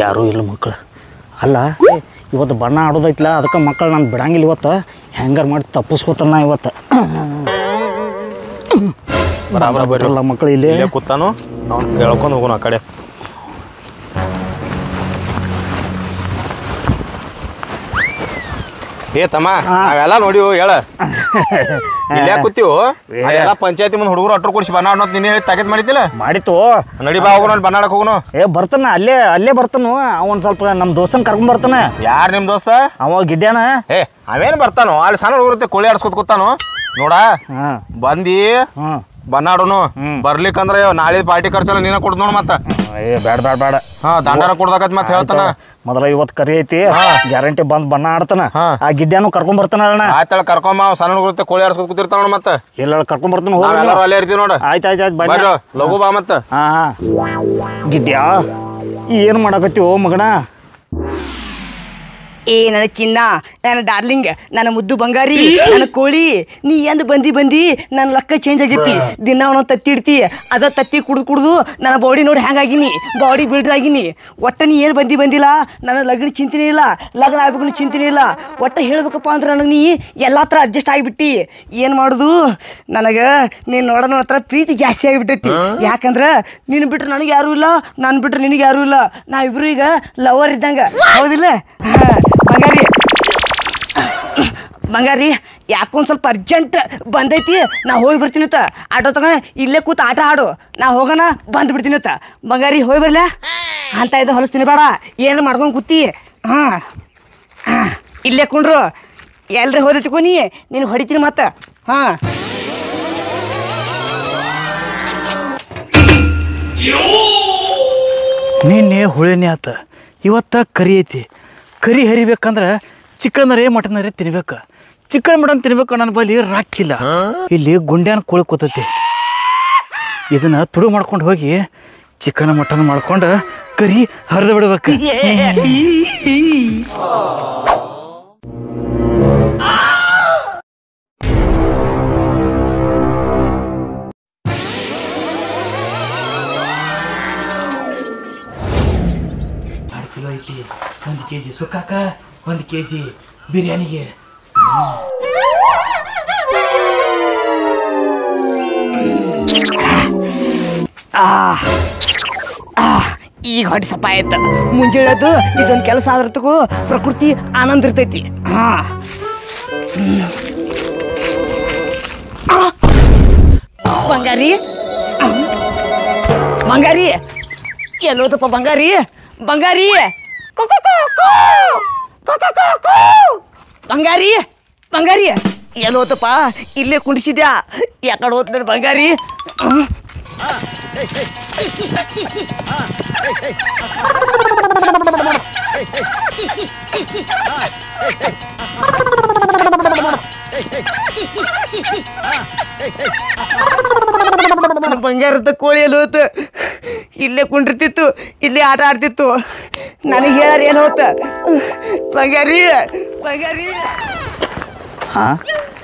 ಯಾರೂ ಇಲ್ಲ ಮಕ್ಕಳು. ಅಲ್ಲ ಇವತ್ತು ಬಣ್ಣ ಆಡೋದೈತಿಲ್ಲ, ಅದಕ್ಕೆ ಮಕ್ಕಳು ನಾನು ಬಿಡಂಗಿಲ್ಲ. ಇವತ್ತು ಹೆಂಗಾರು ಮಾಡಿ ತಪ್ಪಿಸ್ಕೊತಾನ ಇವತ್ತು. ಬರಲ್ಲ ಮಕ್ಕಳು ಇಲ್ಲಿ ಕೂತಾನು, ಅವ್ನು ಕೇಳ್ಕೊಂಡು ಹೋಗೋಣ ಆ ಕಡೆ. ಏ ತಮ್ಮ, ನಾವೆಲ್ಲ ನೋಡಿವು ಹೇಳ. ಇಲ್ಲೇ ಕೂತೀವು, ಎಲ್ಲ ಪಂಚಾಯತಿ ಮುಂದೆ ಹುಡುಗರು ಅಟ್ರು ಕೊಡಿಸಿ ಬಣ್ಣ ಆಡೋದು ನೀನೇ ಹೇಳಿ ತಾಕೀತ್ ಮಾಡಿದ್ದಿಲ್ಲ. ಮಾಡಿತ್ತು. ನಡಿ ಬಾ ಹೋಗೋಣ, ಬಣ್ಣ ಆಡಕ್ ಹೋಗೋಣ. ಬರ್ತಾನ, ಅಲ್ಲೇ ಬರ್ತಾನು. ಅವನ್ ಸ್ವಲ್ಪ ನಮ್ಮ ದೋಸ್ತನ್ ಕರ್ಕೊಂಡ್ ಬರ್ತಾನ. ಯಾರು ನಿಮ್ ದೋಸ್ತ? ಅವ ಗಿಡ್ಯಾನ. ಅವೇನು ಬರ್ತಾನೋ ಅಲ್ಲಿ ಸಣ್ಣ ಹುಡುಗರುತ್ತೆ, ಕೋಳಿ ಆಡ್ಸ್ಕೊತ ಕೂತಾನು ನೋಡ. ಬಂದಿ ಬಣ್ಣ ಆಡೋನು. ಬರ್ಲಿಕ್ಕಂದ್ರೆ ನಾಳೆ ಪಾರ್ಟಿ ಖರ್ಚಲ್ಲ ನೀನ ಕೊಡ್ ನೋಡ್. ಮತ್ತ ಬೇಡ ಬೇಡ ಬೇಡ, ದಂಡಾರ ಕೊಡ್ದಾಕತ್ ಮತ್ ಹೇಳ್ತಾನ. ಮೊದಲ ಇವತ್ತು ಕರಿ ಐತಿ, ಗ್ಯಾರಂಟಿ ಬಂದ್ ಬಣ್ಣ ಆಡ್ತಾನ. ಆ ಗಿಡ್ಯಾನು ಕರ್ಕೊಂಡ್ ಬರ್ತಾನ. ಆಯ್ತಳ ಕರ್ಕೊಂಬ, ಸಣ್ಣ ಹುಡುಗರುತ್ತೆ ಕೋಳಿ ಆಡ್ಸ್ಕೊತ ಕೂತಿರ್ತಾವ ನೋಡ್. ಮತ್ತ ಎಲ್ಲ ಕರ್ಕೊಂಡ್ ಬರ್ತಾನ. ಎಲ್ಲರೂ ಅಲ್ಲೇ ಇರ್ತೀವಿ ನೋಡ. ಆಯ್ತು ಲಘು ಬಾ. ಮತ್ತ ಗಿಡ್ಯಾ ಏನ್ ಮಾಡಕತ್ತೀವೋ ಮಗನ? ನನ್ನ ಚಿನ್ನ, ನನ್ನ ಡಾರ್ಲಿಂಗ್, ನನ್ನ ಮುದ್ದು ಬಂಗಾರಿ, ನನ್ನ ಕೋಳಿ, ನೀ ಎಂದು ಬಂದಿ ನನ್ನ ಲಕ್ಕ ಚೇಂಜ್ ಆಗೈತಿ. ದಿನ ಅವನೊಂದು ತತ್ತಿ ಇಡ್ತಿ, ಅದ ತತ್ತಿ ಕುಡ್ದು ನನ್ನ ಬಾಡಿ ನೋಡಿ ಹ್ಯಾಂಗಾಗಿನಿ, ಬಾಡಿ ಬಿಲ್ಡರ್ ಆಗಿನಿ. ಒಟ್ಟ ನೀ ಏನು ಬಂದಿಲ್ಲ, ನನ್ನ ಲಗ್ನ ಚಿಂತನೆ ಇಲ್ಲ, ಲಗ್ನ ಆಗ್ಬೇಕು ಚಿಂತನೆ ಇಲ್ಲ. ಒಟ್ಟ ಹೇಳ್ಬೇಕಪ್ಪ ಅಂದ್ರೆ ನನಗೆ ನೀ ಎಲ್ಲ ಥರ ಅಡ್ಜಸ್ಟ್ ಆಗಿಬಿಟ್ಟು ಏನು ಮಾಡೋದು? ನನಗೆ ನೀನು ನೋಡೋ ಹತ್ರ ಪ್ರೀತಿ ಜಾಸ್ತಿ ಆಗಿಬಿಟ್ಟೈತಿ. ಯಾಕಂದ್ರೆ ನೀನು ಬಿಟ್ರೆ ನನಗೆ ಯಾರೂ ಇಲ್ಲ, ನಾನು ಬಿಟ್ರೆ ನಿನಗೆ ಯಾರೂ ಇಲ್ಲ. ನಾವಿಬ್ರು ಈಗ ಲವರ್ ಇದ್ದಂಗೆ, ಹೌದಿಲ್ಲ? ಬಂಗಾರಿ ಯಾಕೊಂದು ಸ್ವಲ್ಪ ಅರ್ಜೆಂಟ್ ಬಂದೈತಿ, ನಾ ಹೋಗಿ ಬರ್ತೀನಿ. ಆಟೋ ತಗ ಇಲ್ಲೇ ಕೂತು ಆಟ ಆಡು, ನಾ ಹೋಗೋಣ ಬಂದುಬಿಡ್ತೀನಿ. ಬಂಗಾರಿ ಹೋಗಿ ಬರಲ ಅಂತ ಇದು ಹೊಲಿಸ್ತೀನಿ. ಬೇಡ ಏನು ಮಾಡ್ಕೊಂಡು ಕೂತಿ. ಇಲ್ಲೇ ಕುಂಡ್ರು, ಎಲ್ರಿ ಹೋದ ತಿಳ್ಕೊನಿ, ನೀನು ಹೊಡಿತೀನಿ ಮತ್ತೆ. ನಿನ್ನೆ ಹುಳಿನೇ ಆತ, ಇವತ್ತ ಕರಿ ಐತಿ. ಕರಿ ಹರಿಬೇಕಂದ್ರೆ ಚಿಕನ್ ಮಟನ್ ತಿನ್ಬೇಕು. ಚಿಕನ್ ಮಟನ್ ತಿನ್ಬೇಕು, ನನ್ನ ಬಳಿ ರಾಕಿಲ್ಲ. ಇಲ್ಲಿ ಗುಂಡ್ಯಾನ ಕೋಳಿ ಕೂತೈತಿ. ಇದನ್ನ ತುಡು ಮಾಡ್ಕೊಂಡು ಹೋಗಿ ಚಿಕನ್ ಮಟನ್ ಮಾಡ್ಕೊಂಡು ಕರಿ ಹರಿದು ಬಿಡ್ಬೇಕು. ಕಿಲೋ ಐತಿ, 1 kg ಸುಕ್ಕಾಕ, 1 kg ಬಿರಿಯಾನಿಗೆ. ಈಗ ಹೊಟ್ಟೆ ಸಪ್ಪ ಆಯ್ತು. ಮುಂಜಾನೆದ್ದು ಇದೊಂದು ಕೆಲಸ ಆದ್ರ ತಗೋ ಪ್ರಕೃತಿ ಆನಂದ ಇರ್ತೈತಿ. ಬಂಗಾರಿ ಬಂಗಾರಿ ಎಲ್ಲೋದಪ್ಪ? ಬಂಗಾರಿ ಬಂಗಾರಿ ಬಂಗಾರಿ ಬಂಗಾರಿ ಎಲ್ಲೋತಪ್ಪ? ಇಲ್ಲೇ ಕುಂಡಿಸಿದ್ಯಾ? ಯಾಕಡೆ ಹೋದ ಬಂಗಾರಿ? ಬಂಗಾರದ ಕೋಳಿ ಎಲ್ಲ ಹೋತು, ಇಲ್ಲೇ ಕುಂಡಿರ್ತಿತ್ತು, ಇಲ್ಲೇ ಆಟ ಆಡ್ತಿತ್ತು. ನನಗೆ ಹೇಳಾರ ಏನು ಹೋತ? ಬಂಗಾರಿ ಬಂಗಾರಿ.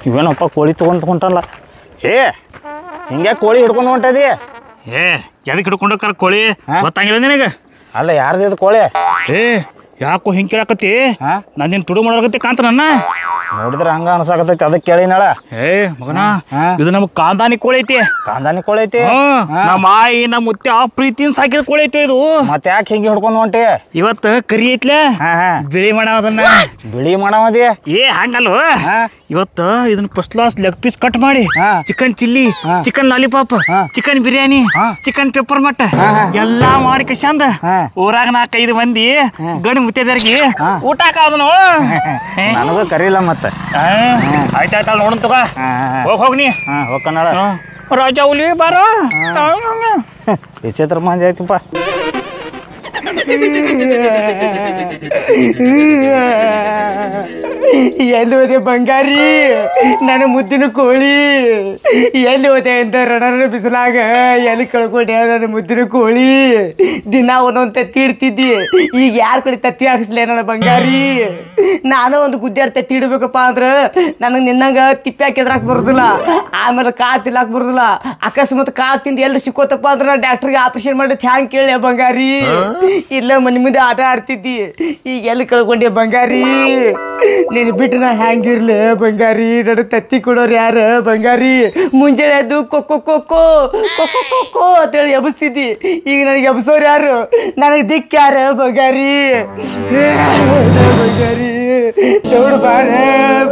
ಇವೇನಪ್ಪ ಕೋಳಿ ತೊಗೊಂಡು ಹೊಂಟಲ್ಲ? ಹಿಂಗೆ ಕೋಳಿ ಹಿಡ್ಕೊಂಡು ಹೊಂಟದಿ? ಎದಕ್ಕೆ ಹಿಡ್ಕೊಂಡಕ್ಕಾರ ಕೋಳಿ ಗೊತ್ತಾಗಿಲ್ಲ ನಿನಗೆ? ಅಲ್ಲ ಯಾರ್ದು ಕೋಳಿ? ಯಾಕೋ ಹಿಂಗೆ ಕೇಳಾಕತ್ತಿ? ನಾನೇನು ತುಡು ಮಾಡಾಕತ್ತಿ ಕಾಂತ ನನ್ನ ನೋಡಿದ್ರೆ ಹಂಗ ಅನ್ಸಾಕತ್ತೈತಿ, ಅದಕ್ಕೆ ಕೇಳಿನಾಳ. ಮಗನ ಇದು ನಮ್ಗೆ ಕಾಂದಾನಿ ಕೋಳಿ ಐತಿ. ಕಾಂದಾನಿ ಕೋಳಿ ಐತಿ? ನಮ್ಮ ಆಯಿ ನಮ್ಮ ಮುತ್ತೆ ಆ ಪ್ರೀತಿಯಿಂದ ಸಾಕಿದ ಕೋಳಿ ಐತಿ ಇದು. ಮತ್ತೆ ಯಾಕೆ ಹಿಂಗೆ ಹಿಡ್ಕೊಂಡು ಹೊಂಟಿ? ಇವತ್ತು ಕರಿ ಐತ್ಲೆ, ಬಿಳಿ ಮಾಡವದನ್ನ. ಬಿಳಿ ಮಾಡವದಿ? ಹಂಗಲ್ವ, ಇವತ್ತು ಇದನ್ನ first class leg piece cut ಮಾಡಿ chicken chilli, chicken lollipop, chicken biryani, chicken pepper ಮಟ್ಟ ಎಲ್ಲಾ ಮಾಡಿ ಕಸಂದ ಊರಾಗ 4-5 ಮಂದಿ ಗಂಡು ಮುತ್ತೈದರಿಗೆ ಊಟ ಹಾಕೋದನು. ನನಗೂ ಕರೀಲ್ಲ ಮತ್ತೆ. ಆಯ್ತಾಯ್ತಲ್ಲ ನೋಡನ್ ತಗೋ, ಹೋಗಿ ಹೋಗ್ಕನಾಳ. ರಾಜ ಹುಲಿ ಬಾರೋ, ವಿಚಿತ್ರ ಮಂದಿ ಆಯ್ತಪ್ಪ. ಎಲ್ಲಿ ಹೋದೆ ಬಂಗಾರಿ ನನ್ನ ಮುದ್ದಿನ ಕೋಳಿ ಎಲ್ಲಿ ಹೋದೆ ಅಂತ ರಣನ ಬಿಸಿಲಾಗ ಎಲ್ಲಿ ಕಳ್ಕೊಂಡೆ ನನ್ನ ಮುದ್ದಿನ ಕೋಳಿ ದಿನ ಒಂದೊಂದು ತತ್ತಿ ಇಡ್ತಿದ್ದಿ ಈಗ ಯಾರ ಕಡೆ ತತ್ತಿ ಹಾಕಿಸ್ಲೇ ನನ್ನ ಬಂಗಾರಿ ನಾನು ಒಂದು ಗುದ್ದಾಡಿ ತತ್ತಿ ಇಡ್ಬೇಕಪ್ಪ ಅಂದ್ರೆ ನನಗೆ ನಿನ್ನಂಗ ತಿಪ್ಪಿ ಹಾಕಿ ಎದ್ರಾಕ್ ಬರೋದಿಲ್ಲ ಆಮೇಲೆ ಕಾಳು ತಿನ್ನಕ್ ಬರೋದಿಲ್ಲ ಅಕಸ್ಮಾತ್ ಕಾಳು ತಿಂದು ಎಲ್ಲಿ ಸಿಕ್ಕೋತಪ್ಪ ಅಂದ್ರೆ ನಾನು ಡಾಕ್ಟ್ರಿಗೆ ಆಪರೇಷನ್ ಮಾಡಿ ಹ್ಯಾಂಗ್ ಕೇಳಿ ಬಂಗಾರಿ ಇಲ್ಲ ಮನೆ ಮುಂದೆ ಆಟ ಆಡ್ತಿದ್ದಿ ಈಗ ಎಲ್ಲಿ ಕಳ್ಕೊಂಡೆ ಬಂಗಾರಿ ನೀನು ಬಿಟ್ಟು ನಾ ಹ್ಯಾಂಗಿರ್ಲಿ ಬಂಗಾರಿ ನನ್ನ ತತ್ತಿ ಕೊಡೋರು ಯಾರು ಬಂಗಾರಿ ಮುಂಜಾನೆ ಎದ್ದು ಕೊಕ್ಕೋ ಕೊಕ್ಕೋ ಕೊಕ್ಕೋ ಕೊಕ್ಕೋ ಅಂತೇಳಿ ಎಬ್ಸ್ತಿದ್ದಿ ಈಗ ನನಗೆ ಎಬ್ಸೋರು ಯಾರು ನನಗೆ ದಿಕ್ಕ ಯಾರು ಬಂಗಾರಿ ಬಂಗಾರಿ ದೌಡು ಬಾರ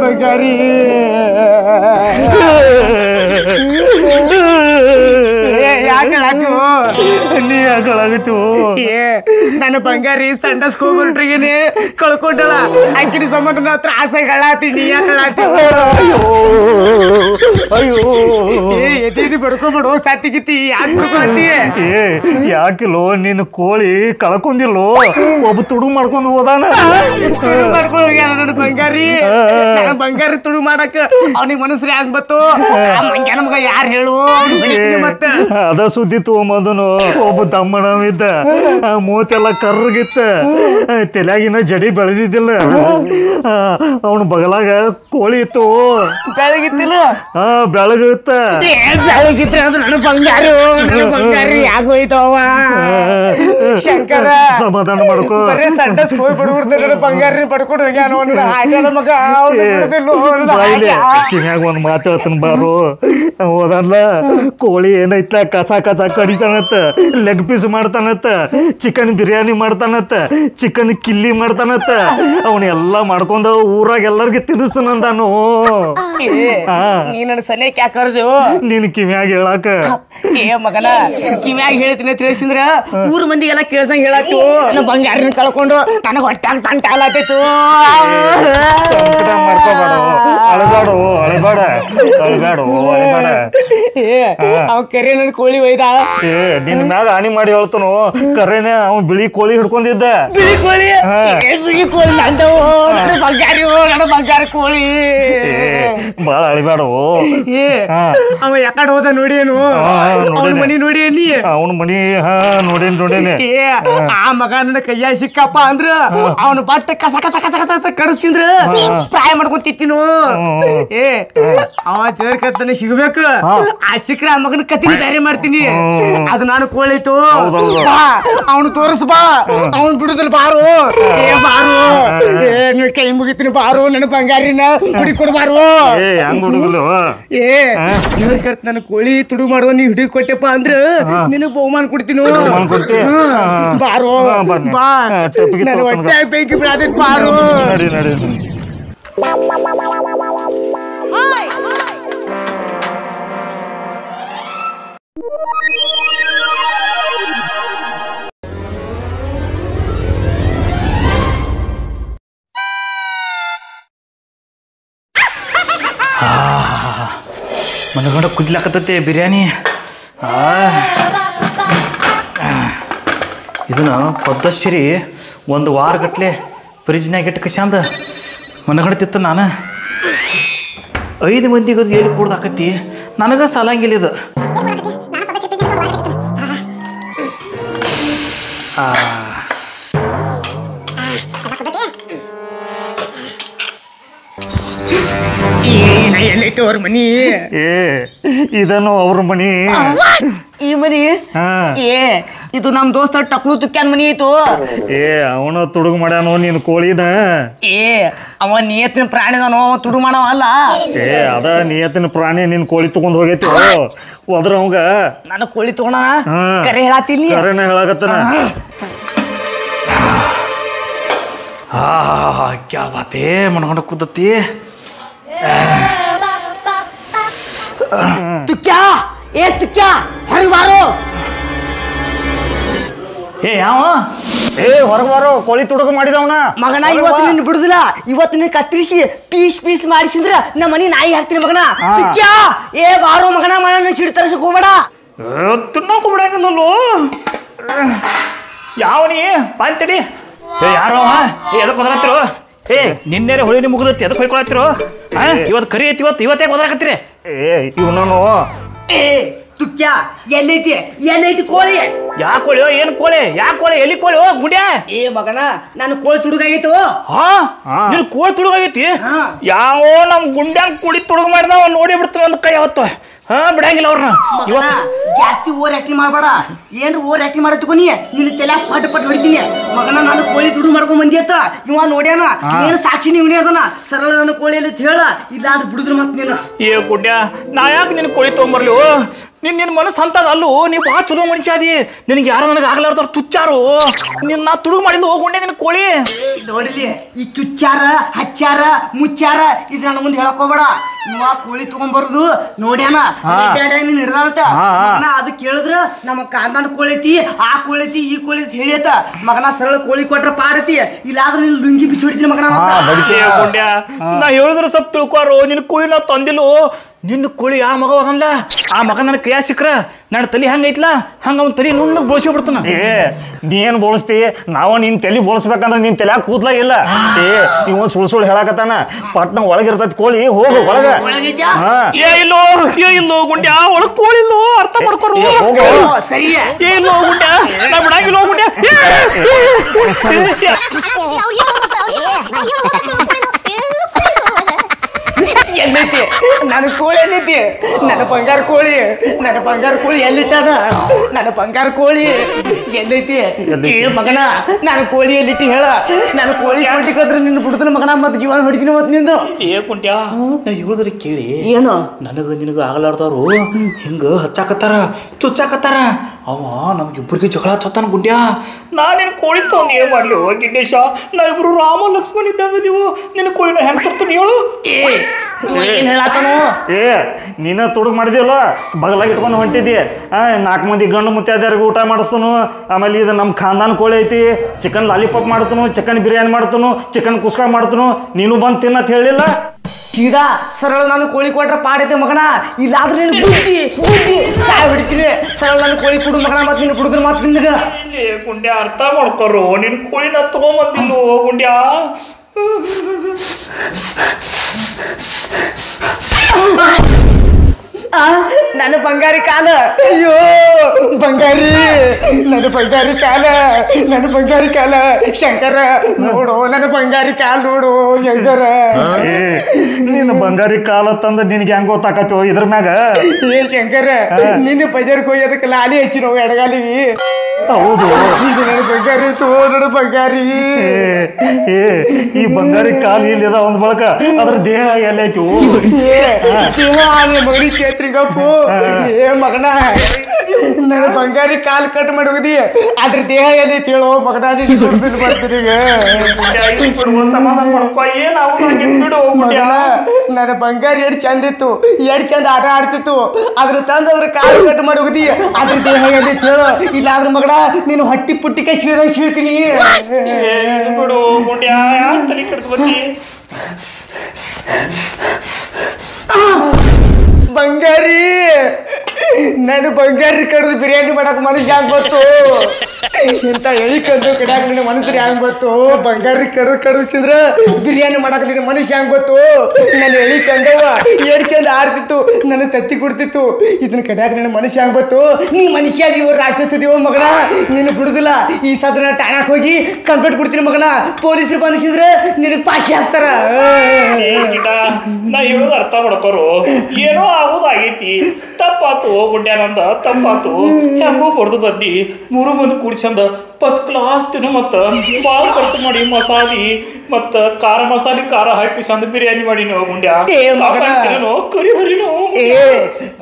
ಬಂಗಾರಿ ಯಾಕೆ ನೀ ಯಾಕಳಾಗಿತ್ತು ನನ್ನ ಬಂಗಾರಿ ಸಂಡ ಸ್ಕೋಬರ್ಟ್ರಿಗೇನೆ ಕಳ್ಕೊಂಡಳ ಆಕಿನ ಸಂಬಂಧ ನಾ ತ್ರಾಸ ಹೇಳಾತೀನಿ ಯಾಕೆ ಹೇಳಾತಿ ಅಯ್ಯೋ ಎದೀನಿ ಬಡ್ಕೊಬೇಡು ಸತ್ತಿಗಿತ್ತಿ ಯಾಕೆ ಬಡ್ಕೊಳತ್ತಿ ಯಾಕಿಲ್ಲೋ ನೀನು ಕೋಳಿ ಕಳ್ಕೊಂಡಿಲ್ಲೋ ಒಬ್ಬ ತುಡುಗು ಮಾಡ್ಕೊಂಡು ಹೋದಾನ ಮಾಡ್ಕೊಂಡು ಹೋಗ್ಯಾನ ನನ್ನ ಬಂಗಾರಿ ನನ್ನ ಬಂಗಾರಿ ತುಡುಗು ಮಾಡಕ್ ಅವ್ನಿಗೆ ಮನಸ್ಸು ಹ್ಯಾಂಗ್ ಬತ್ತು ಮಂಗ್ಯ ನಮ್ಗ ಯಾರು ಹೇಳು ಮತ್ತೆ ಅದ ಸುದ್ದಿ ತಗೊಂಬಂದನು ಒಬ್ಬ ತಮ್ಮನವಿದ್ದ ಮೂತೆಲ್ಲ ಕರ್ರಗಿತ್ತ ತಲೆಯಾಗಿನ ಜಡಿ ಬೆಳೆದಿದ್ದಿಲ್ಲ ಅವನ ಬಗಲಾಗ ಕೋಳಿ ಇತ್ತು ಬೆಳಗಿತ್ತಿಲ್ಲ ಬೆಳಗಿತ್ತ ಬೆಳಗಿತ್ರ ಅದು ನನ್ನ ಬಂಗಾರು ನನ್ನ ಬಂಗಾರಿ ಯಾಕೋಯ್ತವ ಶಂಕರ ಸಮಾಧಾನ ಮಾಡ್ಕೋ ಬರೀ ಸಂಡಸ್ ಹೋಗಿ ಬಿಡ್ಬಿಡ್ತಾರೆ ನನ್ನ ಬಂಗಾರಿ ಪಡ್ಕೊಂಡು ಹೋಗ್ಯಾನ ಅವ್ನ ಆಟದ ಮಗ ಕಿನ್ಯಾಗ ಒಂದ್ ಮಾತು ಹೇಳ್ತಾನ ಬಾರು ಹೋದಲ್ಲ ಕೋಳಿ ಏನೈತ ಕಸ ಕಸ ಕಡಿತಾನತ್ತ ಲೆಗ್ ಪೀಸ್ ಮಾಡ್ತಾನತ್ತ ಚಿಕನ್ ಬಿರಿಯಾನಿ ಮಾಡ್ತಾನತ್ತ ಚಿಕನ್ ಕಿಲ್ಲಿ ಮಾಡ್ತಾನತ್ತ ಅವನ್ನೆಲ್ಲ ಮಾಡ್ಕೊಂಡ ಊರಾಗ ಎಲ್ಲರಿಗೂ ತಿನ್ನಿಸ್ತಾನಂದಾನು ನೀ ನನ್ನ ಸನೇಕ್ ಯಾಕೆ ಕರ್ದು ನೀನ್ ಕಿವ್ಯಾಗ ಹೇಳಾಕ ಏ ಮಗನ ಕಿವ್ಯಾಗ ಹೇಳ್ತೀನಿ ತಿಳಿಸಿದ್ರ ಊರ್ ಮಂದಿ ಎಲ್ಲ ಕೇಳ್ಸಂಗ ಹೇಳತ್ತು ನನ್ನ ಬಂಗಾರನ ಕಳ್ಕೊಂಡು ನನಗೆ ಹೊಟ್ಟಾಗ ಸಂಟ ಆಲಾತೈತು ಅಳಬೇಡ ಅಳಬೇಡ ಅಳಬೇಡ ಅಳಬೇಡ ಅವ್ ಕರೆ ನನ್ ಕೋಳಿ ಒಯ್ದ ನಿನ್ ಮ್ಯಾಗ ಹಾನಿ ಮಾಡಿ ಹೇಳ್ತಾನು ಕರೆನೆ ಅವ್ನು ಬಿಳಿ ಕೋಳಿ ಹಿಡ್ಕೊಂಡಿದ್ದ ಬಿಳಿ ಕೋಳಿ ಬಿಳಿ ಕೋಳಿ ನಂದವು ನನ್ನ ಬಂಗಾರಿ ನನ್ನ ಬಂಗಾರ ಕೋಳಿ ಬಾಳ ಅಳಿಬೇಡ ಅವ ಯಾಕಡೆ ಹೋದ ನೋಡೇನು ಅವನ ಮನಿ ನೋಡೇನಿ ಅವನ ಮನಿ ನೋಡೇನಿ ಆ ಮಗ ನನ್ನ ಕೈಯಾಗ ಸಿಕ್ಕಪ್ಪ ಅಂದ್ರ ಅವನ ಬಟ್ಟೆ ಕಸ ಕಸ ಕಸ ಕಸ ಕಸ ಕಡಿಸಿಂದ್ರ ಫ್ರೈ ಮಾಡ್ಕೊಂಡ್ ತಿತ್ತಿನು ಅವ ಸೇರ್ಕತ್ತನ ಸಿಗ್ಬೇಕು ಆ ಸಿಕ್ಕ್ರ ಆ ಮಗನ ಕತ್ತಿನ ಬೇರೆ ಮಾಡ್ತೀನಿ ಅದು ನಾನು ಕೋಳಿತು ಬಾ ಅವನು ತೋರಿಸ್ ಬಾ ಅವನ್ ಬಿಡುದಿಲ್ಲ ಬಾರು ಬಾರು ನೀ ಕೈ ಮುಗಿತೀನಿ ಬಾರು ನನ್ನ ಬಂಗಾರಿನ ಹುಡಿ ಕೊಡು ಬಾರು ಸೇರ್ಕತ್ ನನ್ನ ಕೋಳಿ ತುಡು ಮಾಡುವ ನೀ ಹುಡಿ ಕೊಟ್ಟೆಪ್ಪ ಅಂದ್ರ ನಿನಗ್ ಬಹುಮಾನ ಕೊಡ್ತೀನಿ ಬಾರು ಬಾ ನನ್ನ ಹೊಟ್ಟೆ ಬೆಂಕಿ ಬಿಡಾದೈತ್ ಬಾರು ಮನಗಂಡ ಕುದ್ಲಾಕತ್ತೈತೆ ಬಿರಿಯಾನಿ ಇದನ್ನ ಪದ್ದಶ್ರೀ ಒಂದು ವಾರಗಟ್ಲೆ ಫ್ರಿಜ್ನಾಗ ಇಟ್ಟು ಕಸ್ಯಾಂದ ಮನಗಂಡ ನಾನು 5 ಮಂದಿಗೆ ಅದು ಎಲ್ಲಿ ಕೂಡ್ದಾಕತಿ ನನಗೆ ಸಾಲಂಗಿಲ್ಲ ಇದು ಎಲ್ಲೈತು ಅವ್ರ ಮನಿ ಇದನ್ನು ಅವ್ರ ಮನಿ ಈ ಮನಿ ಇದು ನಮ್ ದೋಸ್ತ ಟಕ್ಲು ತುಕ್ಯಾನ್ ಮನಿ ಐತು ಅವನು ತುಡುಗು ಮಾಡ್ಯಾನೋ ನೀನು ಕೋಳಿನ ಅವ ನಿಯತ್ತಿನ ಪ್ರಾಣಿದಾನೋ ತುಡುಗು ಮಾಡವ ಅಲ್ಲ ಅದ ನಿಯತ್ತಿನ ಪ್ರಾಣಿ ನಿನ್ ಕೋಳಿ ತಗೊಂಡ್ ಹೋಗೈತಿ ಹೋದ್ರ ಅವಂಗ ನಾನು ಕೋಳಿ ತಗೋಣ ಕರೆ ಹೇಳತ್ತೀನಿ ಕರೆನ ಹೇಳಾಕತ್ತನ ಕ್ಯಾ ಬಾತೇ ಮನ್ಕೊಂಡ ಕೂದತ್ತಿ ತುಕ್ಯಾ ತುಕ್ಯಾ ಹೊರಗೆ ಬಾರೋ ಯಾವ ಹೊರಗೆ ಬಾರೋ ಕೋಳಿ ತುಡುಗು ಮಾಡಿದವನ ಮಗನ ಇವತ್ತು ನಿನ್ನ ಬಿಡುದಿಲ್ಲ ಇವತ್ತು ನಿನ್ನ ಕತ್ತರಿಸಿ ಪೀಸ್ ಪೀಸ್ ಮಾಡಿಸಿದ್ರ ನಮ್ಮ ಮನಿ ನಾಯಿ ಹಾಕ್ತೀನಿ ಮಗನ ತುಕ್ಯಾ ಬಾರೋ ಮಗನ ಮನ ಸಿಡಿ ತರಿಸಕ್ ಹೋಗ್ಬೇಡ ತಿನ್ನೋಕ್ ಬಿಡಂಗಿಲ್ಲೋ ಯಾವನಿ ಪಾಂತಡಿ ಯಾರೋ ಎದಕ್ಕೆ ಹೋದ್ರತ್ತಿರು ಏ ನಿನ್ನೆ ಹೊಳಿ ಮುಗಿದತ್ತಿ ಅದಕ್ಕೆ ಹೊಯ್ಕೊಳತ್ತಿರೋ ಇವತ್ತು ಕರಿ ಐತಿ ಇವತ್ತೇ ಬದಲಾಕತ್ತೀರಿ ಇವನು ಏ ತುಕ್ಯ ಎಲ್ಲೈತಿ ಕೋಳಿ ಯಾ ಕೋಳಿ ಏನ್ ಕೋಳಿ ಎಲ್ಲಿ ಕೋಳಿ ಗುಡ್ಯಾ ಏ ಮಗನ ನಾನು ಕೋಳಿ ತುಡುಗಾಗಿತ್ತು ನೀನು ಕೋಳಿ ತುಡುಗಾಗೈತಿ ಯಾವ ನಮ್ ಗುಂಡ್ಯಾಂಗ್ ಕುಡಿ ತುಡುಗ ಮಾಡಿದ ನೋಡಿ ಬಿಡ್ತಾನ ಒಂದ್ ಕೈ ಅವತ್ತು ಬಿಡಂಗಿಲ್ಲ ಅವ್ರನ್ನ ಇವತ್ತು ಜಾಸ್ತಿ ಓವರ್ ಆಕ್ಟಿಂಗ್ ಮಾಡಬೇಡ ಏನ್ರ ಓವರ್ ಆಕ್ಟಿಂಗ್ ಮಾಡತ್ಕೊನಿ ನಿನ್ನ ತಲೆ ಪಟ್ ಹೊಡಿತೀನಿ ಮಗನ ನಾನು ಕೋಳಿ ತುಡು ಮಾಡ್ಕೊಂಡ್ ಬಂದಿಯತ್ತ ಇವ ನೋಡ್ಯಾನ ಏನು ಸಾಕ್ಷಿ ನೀವು ಅದನ್ನ ಸರಳ ನನ್ನ ಕೋಳಿಯಲ್ಲಿ ಹೇಳ ಇಲ್ಲ ಅಂದ್ರೆ ಬಿಡುದ್ರ ಮತ್ ನೀನು ಏ ಗುಡ್ಯ ನಾ ಯಾಕೆ ನಿನ್ ಕೋಳಿ ತಗೊಂಬರ್ಲಿ ನಿನ್ನ ಮನಸ್ಸು ಅಂತದ ಅಲ್ಲೂ ನೀವು ಭಾಳ ಚಲೋ ಮನುಷ್ಯ ಅದಿ ನಿನಗೆ ಯಾರು ನನಗೆ ಆಗ್ಲಾರ್ದವ್ರು ತುಚ್ಚಾರು ನಿನ್ನ ನಾ ತುಡುಗು ಮಾಡಿದ್ದು ಹೋಗೊಂಡೆ ನಿನ್ನ ಕೋಳಿ ನೋಡಿಲಿ ಈ ಚುಚ್ಚಾರ ಹಚ್ಚಾರ ಮುಚ್ಚಾರ ಇದು ನನ್ನ ಮುಂದೆ ಹೇಳಕ್ ಹೋಗ್ಬೇಡ ಇವ ಕೋಳಿ ತಗೊಂಡ್ಬರುದು ನೋಡ್ಯಾನ ನೀನ್ ಹಿಡ್ದಾನತ್ತ ಮಗನ ಅದು ಕೇಳಿದ್ರ ನಮ್ಮ ಕಾಂದಾನ ಕೋಳಿ ಐತಿ ಆ ಕೋಳಿ ಐತಿ ಈ ಕೋಳಿ ಐತಿ ಹೇಳಿಯತ್ತ ಮಗನ ಸರಳ ಕೋಳಿ ಕೊಟ್ರ ಪಾರತಿ ಇಲ್ಲಾದ್ರೆ ನೀನ್ ಲುಂಗಿ ಬಿಚ್ಚಿ ಹೊಡಿತೀನಿ ಮಗನ ಗುಂಡ್ಯ ನಾ ಹೇಳಿದ್ರೆ ಸ್ವಲ್ಪ ತಿಳ್ಕೋರು ನಿನ್ನ ಕೋಳಿ ನಾ ತಂದಿಲ್ಲ ನಿನ್ನ ಕೋಳಿ ಆ ಮಗ ಹೋಗಲ್ಲ ಆ ಮಗ ನನ್ನ ಕೈಯ ಸಿಕ್ಕ್ರ ನನ್ನ ತಲೆ ಹಂಗೈತ್ಲ ಹಂಗ ಅವ್ನ ತಲೆ ನುಣ್ಣಗೆ ಬೋಳ್ಸಿ ಬಿಡ್ತಾನ ನೀ ಏನು ಬೋಳಿಸ್ತಿ ನಾವು ನಿನ್ನ ತಲೆ ಬೋಳಿಸ್ಬೇಕಂದ್ರೆ ನಿನ್ನ ತಲೆ ಕೂದ್ಲ ಇಲ್ಲ ಇವ ಸುಳ್ಳು ಹೇಳಕತ್ತಾನ ಪಟ್ನ ಒಳಗಿರ್ತೈತಿ ಕೋಳಿ ಹೋಗು ಒಳಗ ಇಲ್ಲೋ ಗುಂಡ್ಯ ಒಳಗ್ ಕೋಳಿ ಇಲ್ಲೋ ಅರ್ಥ ಮಾಡ್ಕೊರು ಇಲ್ಲೋ ಗುಂಡ್ಯ ನಾ ಬಿಡಂಗಿಲ್ಲೋ ಗುಂಡ್ಯ ಎಲ್ಲೈತಿ ನನ್ನ ಕೋಳಿ ಎಲ್ಲೈತಿ ನನ್ನ ಬಂಗಾರ ಕೋಳಿ ಎಲ್ಲಿಟ್ಟಾನ ನನ್ನ ಬಂಗಾರ ಕೋಳಿ ಎಲ್ಲೈತಿ ಮಗನ ನಾನು ಕೋಳಿ ಎಲ್ಲಿಟ್ಟಿ ಹೇಳ ನಾನು ಕೋಳಿ ಕೊಟ್ಟಿಕಂದ್ರೆ ನಿನ್ನ ಬಿಡುದಿಲ್ಲ ಮಗನ ಮತ್ತೆ ಜೀವನ ಹೊಡಿತೀನಿ ಮತ್ತೆ ನಿಂದು ಕುಂಟ್ಯಾ ನಾ ಹೇಳಿದ್ರೆ ಕೇಳಿ ಏನು ನಿನಗ ಆಗಲಾರ್ದವ್ರು ಹಿಂಗ ಹಚ್ಚಾಕತ್ತಾರ ಚುಚ್ಚಾಕತ್ತಾರ ಅವ ನಮ್ಗಿಬ್ಬರಿಗೆ ಜಗಳ ಹಚ್ಚತ್ತಾನ ಗುಂಡ್ಯಾ ನಾನೇನು ಕೋಳಿ ತಗೊಂಡು ಏನ್ ಮಾಡ್ಲಿ ಗಿಡ್ಡೇಶ ನಾ ಇಬ್ರು ರಾಮ ಲಕ್ಷ್ಮಣ್ ಇದ್ದಾಗ ಇದೀವು ನಿನ್ನ ಕೋಳಿನ ಹೆಂಗ್ ತರ್ತಾನೆ ಹೇಳು ಏನ್ ಹೇಳತ್ತಾನು ನೀನ ತುಡುಗ್ ಮಾಡಿದಿವಲ್ಲ ಬಗಲಾಗ ಇಟ್ಕೊಂಡು ಹೊಂಟಿದ್ದಿ 4 ಮಂದಿ ಗಂಡು ಮುತ್ತೈದೆಯರಿಗೆ ಊಟ ಮಾಡಿಸ್ತಾನು ಆಮೇಲೆ ಇದು ನಮ್ಮ ಖಾನ್ದಾನ್ ಕೋಳಿ ಐತಿ ಚಿಕನ್ ಲಾಲಿಪಾಪ್ ಮಾಡ್ತಾನು ಚಿಕನ್ ಬಿರಿಯಾನಿ ಮಾಡ್ತಾನು ಚಿಕನ್ ಕುಸ್ಕಾ ಮಾಡ್ತಾನು ನೀನು ಬಂದು ತಿನ್ನತ್ ಹೇಳಿಲ್ಲ ಸೀದಾ ಸರಳ ನಾನು ಕೋಳಿ ಕೊಟ್ರೆ ಪಾಡೈತೆ ಮಗನ ಇಲ್ಲಾದ್ರೆ ನೀನು ಬುದ್ಧಿ ಸಾಯ ಹೊಡಿತೀನಿ ಸರಳ ನಾನು ಕೋಳಿ ಕೊಡು ಮಗನ ಮತ್ತೆ ನೀನು ಕುಡಿದ್ರೆ ಮತ್ತೆ ನಿನಗ ಗುಂಡ್ಯಾ ಅರ್ಥ ಮಾಡ್ಕೊರು ನಿನ್ ಕೋಳಿನ ತಗೊಂಬಂದಿಲ್ಲ ಗುಂಡ್ಯಾ ನನ್ನ ಬಂಗಾರಿ ಕಾಲ ಅಯ್ಯೋ ಬಂಗಾರಿ ನನ್ನ ಬಂಗಾರಿ ಕಾಲ ಶಂಕರ ನೋಡು ನನ್ನ ಬಂಗಾರಿ ಕಾಲ ನೋಡು ಶಂಕರ ನಿನ್ನ ಬಂಗಾರಿ ಕಾಲ ತಂದ ನಿನ್ಗೆ ಹೆಂಗ್ ಗೊತ್ತಾಕತ್ತೋ ಇದ್ರ ಮ್ಯಾಗ ಏ ಶಂಕರ ನಿನ್ನ ಬಜಾರ್ಗೆ ಹೋಗಿ ಅದಕ್ಕೆ ಲಾಲಿ ಹಚ್ಚಿ ನಾವು ಎಡಗಾಲಿಗೆ ಹೌದು ಇದು ನನ್ನ ಬಂಗಾರಿ ನೋಡು ಬಂಗಾರಿ ಈ ಬಂಗಾರಿ ಕಾಲು ಇಲ್ಲಿದ ಒಂದ್ ಬಳಕ ಅದ್ರ ದೇಹ ಎಲ್ಲೈತಿ ಮಗನಿ ಕೇತ್ರಿಗಪ್ಪು ಏ ಮಗನ ನನ್ನ ಬಂಗಾರಿ ಕಾಲು ಕಟ್ ಮಾಡಿ ಹೋಗದಿ ಅದ್ರ ದೇಹ ಎಲ್ಲೈತಿ ಹೇಳೋ ಮಗನ ಬರ್ತೀನಿ ಸಮಾಧಾನ ಮಾಡ್ಕೊ ನನ್ನ ಬಂಗಾರಿ ಎಡ್ ಚಂದ ಇತ್ತು ಎಡ್ ಚಂದ ಆಟ ಆಡ್ತಿತ್ತು ಅದ್ರ ತಂದ ಅದ್ರ ಕಾಲು ಕಟ್ ಮಾಡಿ ಹೋಗದಿ ಅದ್ರ ದೇಹ ಎಲ್ಲೈತಿ ಹೇಳೋ ಇಲ್ಲಾದ್ರ ಮಗನ ನೀನು ಹಟ್ಟಿ ಪುಟ್ಟಿಗೆ ಸೀಳ್ತೀನಿ ಬಿಡು ಗುಂಡ್ಯಾ ತಲೆ ಕೆಡಿಸ್ಕೊತಿ ಬಂಗಾರಿ ನಾನು ಬಂಗಾರಿ ಕಡ್ದು ಬಿರಿಯಾನಿ ಮಾಡಕ್ ಮನಸ್ಸು ಹ್ಯಾಂಗ ಗೊತ್ತು ಇಂತ ಎಳಿ ಕಡ್ದು ಕಡ್ಯಾಕ ನಿನ್ನ ಮನಸ್ಸು ಹ್ಯಾಂಗ ಗೊತ್ತು ಬಂಗಾರಿ ಕಡ್ದು ತಿಂದ್ರ ಬಿರಿಯಾನಿ ಮಾಡಕ್ ನಿನ್ನ ಮನಸ್ಸು ಹ್ಯಾಂಗ ಗೊತ್ತು ನಾನು ಎಳಿ ಕಂಡವ ಏಡ್ ಚಂದ ಆಡ್ತಿತ್ತು ನನ್ನ ತತ್ತಿ ಕೊಡ್ತಿತ್ತು ಇದನ್ನ ಕಡ್ಯಾಕ ನಿನ್ನ ಮನಸ್ಸು ಹ್ಯಾಂಗ ಗೊತ್ತು ನೀ ಮನುಷ್ಯ ಅದೀವ ರಾಕ್ಷಸ ಇದೀವ ಮಗನ ನೀನು ಬಿಡುದಿಲ್ಲ ಈ ಸದನ ಠಾಣಕ್ ಹೋಗಿ ಕಂಪ್ಲೇಂಟ್ ಕೊಡ್ತೀನಿ ಮಗನ ಪೊಲೀಸರು ಬಂದಿಸಿದ್ರೆ ನಿನಗೆ ಪಾಶಿ ಹಾಕ್ತಾರ ನಾ ಹೇಳೋದು ಅರ್ಥ ಮಾಡ್ಕೋರು ಏನೋ ಆಗೋದಾಗೈತಿ ತಪ್ಪಾತು ಗುಡ್ಡ್ಯಾನಂದ ತಪ್ಪಾತು ಹೆಂಗೋ ಬಡ್ದು ಬಂದಿ 3 ಮಂದಿ ಕೂಡ್ಸಂದ ಫಸ್ಟ್ ಕ್ಲಾಸ್ ತಿನ್ನು ಮತ್ತು ಭಾಳ ಖರ್ಚು ಮಾಡಿ ಮಸಾಲೆ ಮತ್ತು ಖಾರ ಹಾಕಿ ಸಂದ ಬಿರಿಯಾನಿ ಮಾಡಿ ನಾವು ಗುಂಡ್ಯಾ ಕರಿ ಹರಿನೋ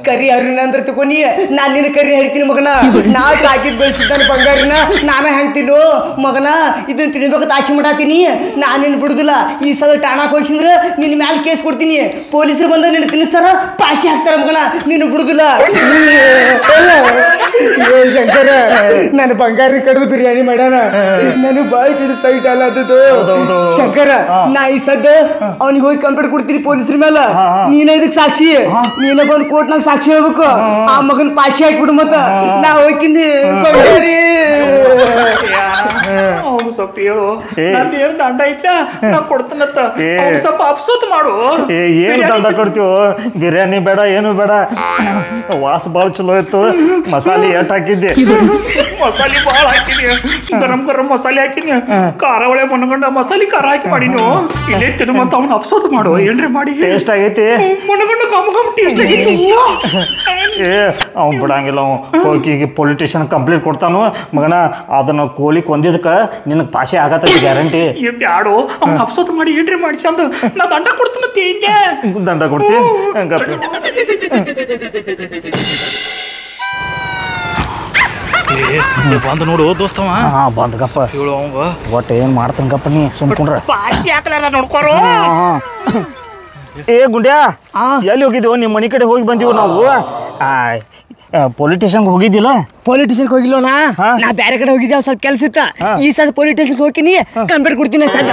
ಕರಿ ಹರಿನ ಅಂದ್ರೆ ತಗೊಂಡಿ ನಾನು ನಿನ್ನ ಕರಿ ಹರಿತೀನಿ ಮಗನ ನಾ ಸಾಕಿದ್ ಬೆಳೆಸಿದ್ದಾನೆ ಬಂಗಾರಿನ ನಾನ ಹೆಂಗ್ತಿಲ್ಲೋ ಮಗನ ಇದನ್ನ ತಿನ್ಬೇಕು ಆಶೆ ಮಾಡಾತೀನಿ ನಾನೇನು ಬಿಡುದಿಲ್ಲ ಈ ಸಲ ಠಾಣಾಕ್ ಹೋಗಿಸಿದ್ರೆ ನಿನ್ನ ಮ್ಯಾಲ ಕೇಸ್ ಕೊಡ್ತೀನಿ ಪೊಲೀಸರು ಬಂದ ನಿನ್ನ ತಿನ್ನಿಸ್ತಾರ ಪಾಶಿ ಹಾಕ್ತಾರ ಮಗನ ನೀನು ಬಿಡುದಿಲ್ಲ ಶಂಕರ ನಾನು ಬಂಗಾರಿ ಕಡ್ದು ಬಿರಿಯಾನಿ ಮಾಡ್ಯಾನ ನಾನು ಬಾಯಿ ಕಿಡ ಸೈಟ್ ಅಲ್ಲ ಅದು ಶಂಕರ ನಾ ಈ ಸದ್ದ ಅವ್ನಿಗೆ ಹೋಗಿ ಕಂಪ್ಲೇಂಟ್ ಕೊಡ್ತೀನಿ ಪೊಲೀಸರ ಮೇಲೆ ನೀನ ಇದಕ್ ಸಾಕ್ಷಿ ನೀನ ಬಂದು ಕೋರ್ಟ್ನಾಗ ಸಾಕ್ಷಿ ಹೇಳ್ಬೇಕು ಆ ಮಗನ್ ಪಾಶಿ ಹಾಕ್ಬಿಡು ಮತ್ತ ನಾ ಹೋಗ್ತೀನಿ ಬಂಗಾರಿ ಅವ್ನು ಸ್ವಲ್ಪ ಹೇಳು ನಂದು ಏನು ದಂಡ ಐತ್ಲ ನಾ ಕೊಡ್ತಾನತ್ತ ಅವ್ನು ಸ್ವಲ್ಪ ಅಪ್ಸೋತ್ ಮಾಡು. ಏನು ದಂಡ ಕೊಡ್ತೀವೋ? ಬಿರಿಯಾನಿ ಬೇಡ, ಏನು ಬೇಡ. ವಾಸ ಭಾಳ ಚಲೋ ಇತ್ತು. ಮಸಾಲೆ ಎಷ್ಟು ಹಾಕಿದ್ದೆ? ಮಸಾಲೆ ಭಾಳ ಹಾಕಿನಿ, ಗರಂ ಗರಂ ಮಸಾಲೆ ಹಾಕಿನಿ, ಖಾರ ಒಳ್ಳೆ ಮನಗಂಡ ಮಸಾಲೆ ಖಾರ ಹಾಕಿ ಮಾಡಿ ನೀವು ಇಲ್ಲೇ ತಿನ್ನುವಂತ ಅವ್ನು ಅಪ್ಸೋತ್ ಮಾಡು. ಏನ್ರಿ ಮಾಡಿ ಟೇಸ್ಟ್ ಆಗೈತಿ? ಮನಗಂಡ ಗಮ್ ಗಮ್ ಟೇಸ್ಟ್ ಆಗೈತಿ. ಅವ್ನು ಬಿಡಂಗಿಲ್ಲ. ಹೋಗಿ ಪೊಲಿಟಿಷಿಯನ್ ಕಂಪ್ಲೇಂಟ್ ಕೊಡ್ತಾನು ಮಗನ. ಅದನ್ನ ಕೋಳಿ ಕೊಂದಿದ್ದಕ್ಕೆ ನಿನಗೆ ಪಾಶೆ ಆಗತ್ತೈತಿ ಗ್ಯಾರಂಟಿ. ಬ್ಯಾಡು ಅವ್ನು ಅಪ್ಸೋತ್ ಮಾಡಿ ಏನ್ರಿ ಮಾಡಿಸಿ ಅಂದ ನಾ ದಂಡ ಕೊಡ್ತಾನತ್ತೆ. ಹಿಂಗೆ ದಂಡ ಕೊಡ್ತಿ? ಬಂದು ನೋಡು ದೋಸ್ತವ. ಬಂದ್ ಗಪ್ಪ. ಹೇಳು ಅವಂಗ ಒಟ್ಟು ಏನು ಮಾಡ್ತಾನೆ ಗಪ್ಪ, ನೀ ಸುಮ್ಕೊಂಡ್ರ. ಪಾಶಿ ಹಾಕ್ಲಾರ ನೋಡ್ಕೋರು. ಗುಂಡ್ಯಾ, ಎಲ್ಲಿ ಹೋಗಿದ್ದೀವೋ? ನಿಮ್ಮ ಮನೆ ಕಡೆ ಹೋಗಿ ಬಂದೀವಿ ನಾವು. ಪೊಲಿಟಿಷನ್ಗೆ ಹೋಗಿದ್ದಿಲ್ಲ? ಪೊಲಿಟಿಷನ್ಗೆ ಹೋಗಿಲ್ಲೋಣ, ನಾ ಬೇರೆ ಕಡೆ ಹೋಗಿದ್ದೆ. ಸ್ವಲ್ಪ ಕೆಲ್ಸ ಇತ್ತ. ಈ ಸಲ ಪೊಲಿಟಿಷನ್ಗೆ ಹೋಗ್ತೀನಿ, ಕಂಪ್ಲೇಂಟ್ ಕೊಡ್ತೀನಿ ಸದ.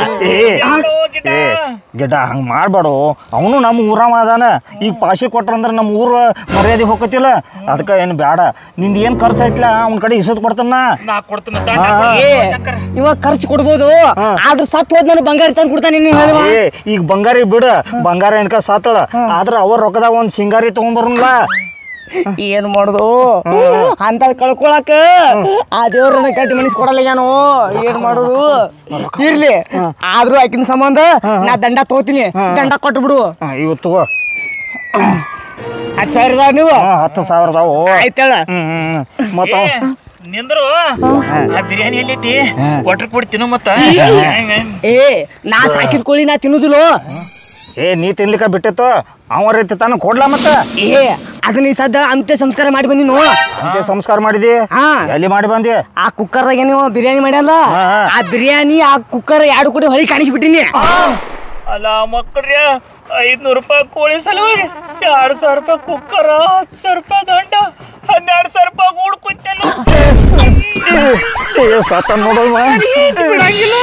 ಗಿಡ್ಡ ಹಂಗೆ ಮಾಡಬೇಡು. ಅವನು ನಮ್ಮ ಊರಾಮ ಅದಾನ. ಈಗ ಪಾಶಿ ಕೊಟ್ರಂದ್ರೆ ನಮ್ಮ ಊರು ಮರ್ಯಾದೆ ಹೋಗತ್ತಿಲ್ಲ. ಅದಕ್ಕೆ ಏನು ಬೇಡ. ನಿಂದು ಏನು ಖರ್ಚು ಆಯ್ತಲ್ಲ ಅವ್ನ ಕಡೆ ಇಸದ್ ಕೊಡ್ತಾನ. ಇವಾಗ ಖರ್ಚು ಕೊಡ್ಬೋದು, ಆದ್ರೆ ಸತ್ ಹೋದ್ ನಾನು ಬಂಗಾರ ತಂದು ಕೊಡ್ತಾನೆ. ಈಗ ಬಂಗಾರಿ ಬಿಡ, ಬಂಗಾರ ಎನ್ಕ ಸಾತಳ. ಆದ್ರೆ ಅವ್ರ ರೊಕ್ಕದಾಗ ಒಂದು ಸಿಂಗಾರಿ ತಗೊಂಡ್ಬರಲ್ಲ. ಏನ್ ಮಾಡುದು ಅಂತ ಕಳ್ಕೊಳಕ ಆ ದೇವ್ರನ್ನ ಕಟ್ಟಿ ಮನಸ್ ಕೊಡಲ್ಲ ಏನು. ಏನ್ ಮಾಡುದು? ಇರ್ಲಿ, ಆದ್ರೂ ಆಕಿನ ಸಂಬಂಧ ನಾ ದಂಡ ತಗೋತೀನಿ. ದಂಡ ಕೊಟ್ಟು ಬಿಡು. ಇವತ್ತು 10,000 ನೀವು? 10,000 ಆಯ್ತೇಳ. ಮತ್ತ ನಿಂದ್ರು ಬಿರಿಯಾನಿ ಎಲ್ಲೈತಿ ವಾಟರ್ ಕೊಡಿ ತಿನ್ನು. ಮತ್ತ ನಾ ಸಾಕಿದ ಕೋಳಿ ನಾ ತಿನ್ನುದಿಲ್ಲ. ನೀ ತಿನ್ಲಿಕ್ಕ ಬಿಟ್ಟಿತ್ತು, ಅವ ರೀತಿ ತಾನು ಕೊಡ್ಲಾ. ಮತ್ತ ಅದನ್ನ ಈ ಸದ್ದ ಅಂತೆ ಸಂಸ್ಕಾರ ಮಾಡಿ ಬಂದಿ. ಅಂತೆ ಸಂಸ್ಕಾರ ಮಾಡಿದಿ? ಎಲ್ಲಿ ಮಾಡಿ ಬಂದಿ? ಆ ಕುಕ್ಕರ್ದಾಗ ನೀವು ಬಿರಿಯಾನಿ ಮಾಡ್ಯಲ್ಲ, ಆ ಬಿರಿಯಾನಿ ಆ ಕುಕ್ಕರ್ 2 ಕೋಟಿ ಹೊಳಿ ಕಾಣಿಸ್ಬಿಟ್ಟಿನಿ. ಅಲ್ಲ ಮಕ್ಕಳ್ರಿ, 500 ರೂಪಾಯಿ ಕೋಳಿ ಸಲುವಾಗಿ 2,000 ರೂಪಾಯಿ ಕುಕ್ಕರ್, 10,000 ರೂಪಾಯಿ ದಂಡ, 12,000 ರೂಪಾಯಿ ಗೂಡ್ ಕುತ್ತಲ್ಲ. ಸತ್ತ ನೋಡಲ್ವಾ? ಬಿಡಂಗಿಲ್ಲ.